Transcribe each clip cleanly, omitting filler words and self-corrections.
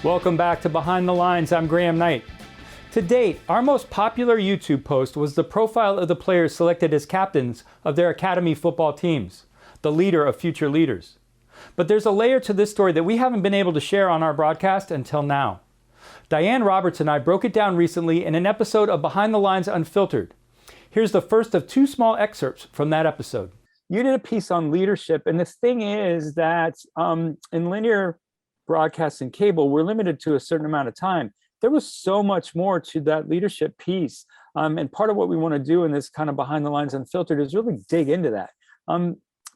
Welcome back to Behind the Lines. I'm Graham Knight. To date, our most popular YouTube post was the profile of the players selected as captains of their academy football teams, the leader of future leaders. But there's a layer to this story that we haven't been able to share on our broadcast until now. Diane Roberts and I broke it down recently in an episode of Behind the Lines Unfiltered. Here's the first of two small excerpts from that episode. You did a piece on leadership, and the thing is that in linear broadcast and cable, we're limited to a certain amount of time. There was so much more to that leadership piece. And part of what we want to do in this kind of Behind the Lines Unfiltered is really dig into that.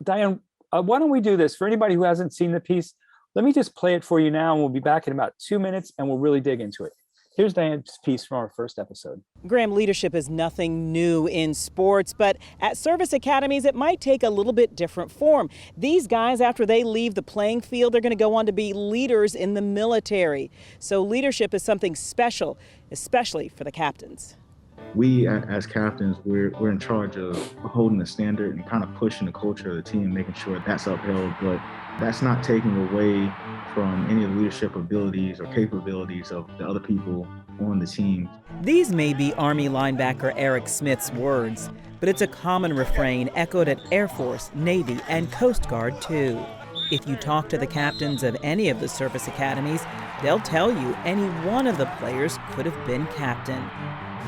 Diane, why don't we do this? For anybody who hasn't seen the piece, let me just play it for you now, and we'll be back in about 2 minutes, and we'll really dig into it. Here's Diane's piece from our first episode. Graham, leadership is nothing new in sports, but at service academies, it might take a little bit different form. These guys, after they leave the playing field, they're going to go on to be leaders in the military. So leadership is something special, especially for the captains. We, as captains, we're in charge of holding the standard and kind of pushing the culture of the team, making sure that's upheld. But that's not taking away from any of the leadership abilities or capabilities of the other people on the team. These may be Army linebacker Eric Smith's words, but it's a common refrain echoed at Air Force, Navy, and Coast Guard, too. If you talk to the captains of any of the service academies, they'll tell you any one of the players could have been captain.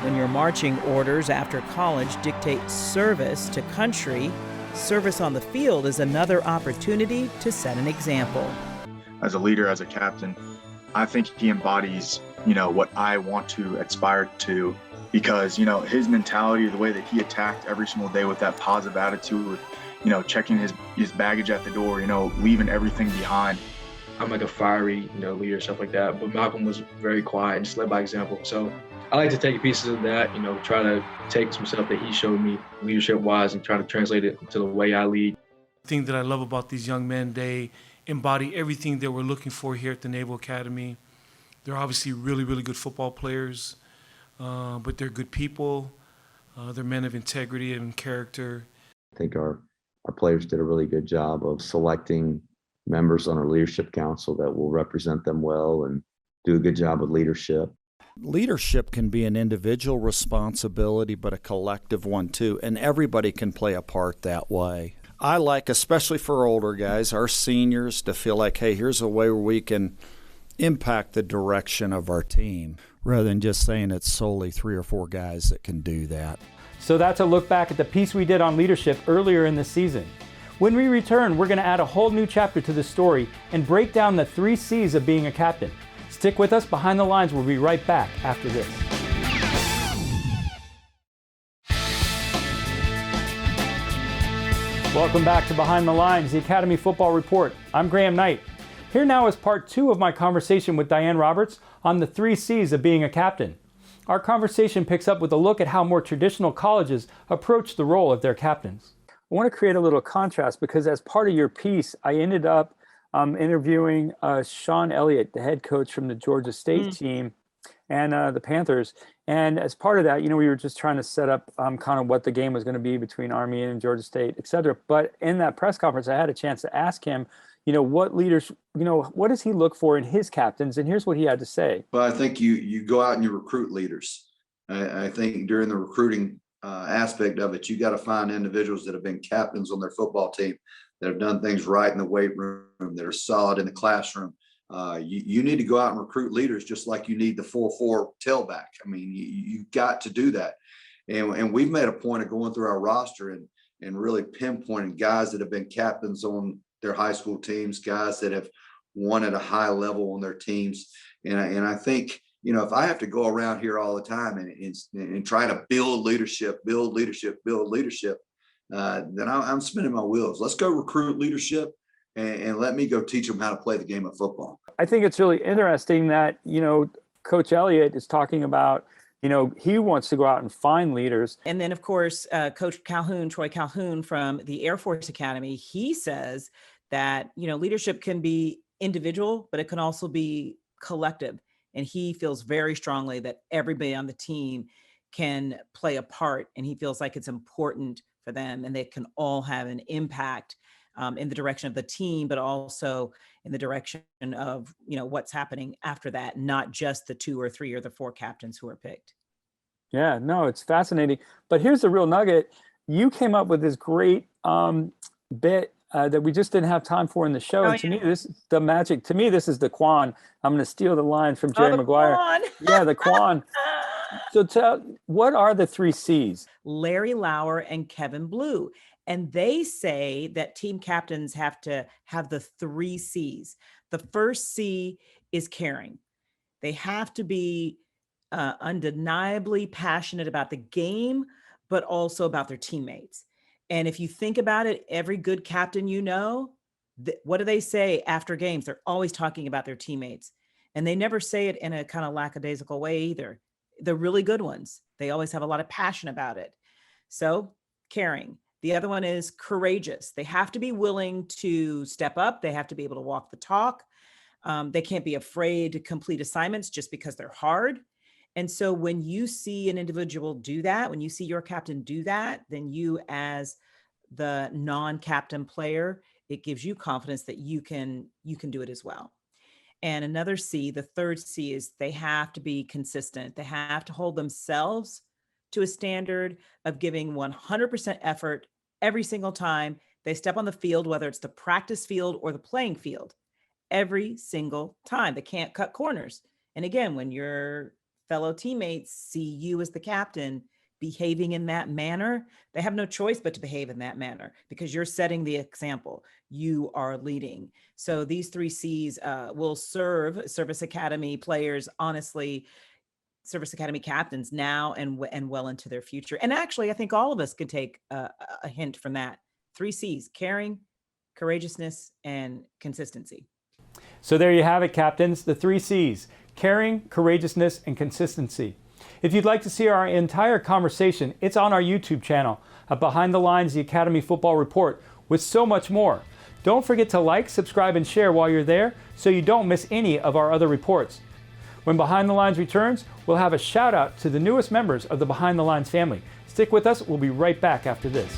When your marching orders after college dictate service to country, service on the field is another opportunity to set an example. As a leader, as a captain, I think he embodies, what I want to aspire to, because, his mentality, the way that he attacked every single day with that positive attitude, checking his baggage at the door, leaving everything behind. I'm like a fiery, leader, stuff like that. But Malcolm was very quiet and just led by example. So I like to take pieces of that, try to take some stuff that he showed me leadership-wise and try to translate it to the way I lead. The thing that I love about these young men, they embody everything that we're looking for here at the Naval Academy. They're obviously really, really good football players, but they're good people. They're men of integrity and character. I think our players did a really good job of selecting members on our leadership council that will represent them well and do a good job with leadership. Leadership can be an individual responsibility, but a collective one too, and everybody can play a part that way. I like, especially for older guys, our seniors, to feel like, hey, here's a way where we can impact the direction of our team, rather than just saying it's solely 3 or 4 guys that can do that. So that's a look back at the piece we did on leadership earlier in the season. When we return, we're going to add a whole new chapter to the story and break down the 3 C's of being a captain. Stick with us. Behind the Lines. We'll be right back after this. Welcome back to Behind the Lines, the Academy Football Report. I'm Graham Knight. Here now is part 2 of my conversation with Diane Roberts on the 3 C's of being a captain. Our conversation picks up with a look at how more traditional colleges approach the role of their captains. I want to create a little contrast because as part of your piece, I ended up interviewing Sean Elliott, the head coach from the Georgia State team and the Panthers. And as part of that, we were just trying to set up kind of what the game was going to be between Army and Georgia State, et cetera. But in that press conference, I had a chance to ask him, what leaders, what does he look for in his captains? And here's what he had to say. Well, I think you go out and you recruit leaders. I think during the recruiting aspect of it, you got to find individuals that have been captains on their football team, that have done things right in the weight room, that are solid in the classroom. You need to go out and recruit leaders just like you need the 4-4 tailback. I mean, you got to do that. And we've made a point of going through our roster and really pinpointing guys that have been captains on their high school teams, guys that have won at a high level on their teams. And I think, if I have to go around here all the time and try to build leadership, then I'm spinning my wheels. Let's go recruit leadership and let me go teach them how to play the game of football. I think it's really interesting that, Coach Elliott is talking about, he wants to go out and find leaders. And then, of course, Coach Calhoun, Troy Calhoun from the Air Force Academy, he says that, leadership can be individual, but it can also be collective. And he feels very strongly that everybody on the team can play a part, and he feels like it's important for them and they can all have an impact in the direction of the team, but also in the direction of, what's happening after that, not just the 2 or 3 or the 4 captains who are picked. Yeah, no, it's fascinating. But here's the real nugget. You came up with this great bit that we just didn't have time for in the show. And to me, this is the magic. To me, this is the Quan. I'm going to steal the line from Jerry Maguire. Quan. Yeah, the Quan. So what are the 3 C's? Larry Lauer and Kevin Blue. And they say that team captains have to have the 3 C's. The first C is caring. They have to be undeniably passionate about the game, but also about their teammates. And if you think about it, every good captain, what do they say after games? They're always talking about their teammates. And they never say it in a kind of lackadaisical way either. The really good ones, they always have a lot of passion about it. So caring. The other one is courageous. They have to be willing to step up. They have to be able to walk the talk. They can't be afraid to complete assignments just because they're hard. And so when you see an individual do that, when you see your captain do that, then you as the non-captain player, it gives you confidence that you can do it as well. And another C, the third C, is they have to be consistent. They have to hold themselves to a standard of giving 100% effort every single time they step on the field, whether it's the practice field or the playing field, every single time. They can't cut corners. And again, when your fellow teammates see you as the captain behaving in that manner, they have no choice but to behave in that manner because you're setting the example. You are leading. So these 3 C's will serve Service Academy players, honestly, Service Academy captains now and well into their future. And actually, I think all of us could take a hint from that. 3 C's: caring, courageousness, and consistency. So there you have it, captains, the 3 C's: caring, courageousness, and consistency. If you'd like to see our entire conversation, it's on our YouTube channel, Behind the Lines, the Academy Football Report, with so much more. Don't forget to like, subscribe, and share while you're there so you don't miss any of our other reports. When Behind the Lines returns, we'll have a shout out to the newest members of the Behind the Lines family. Stick with us, we'll be right back after this.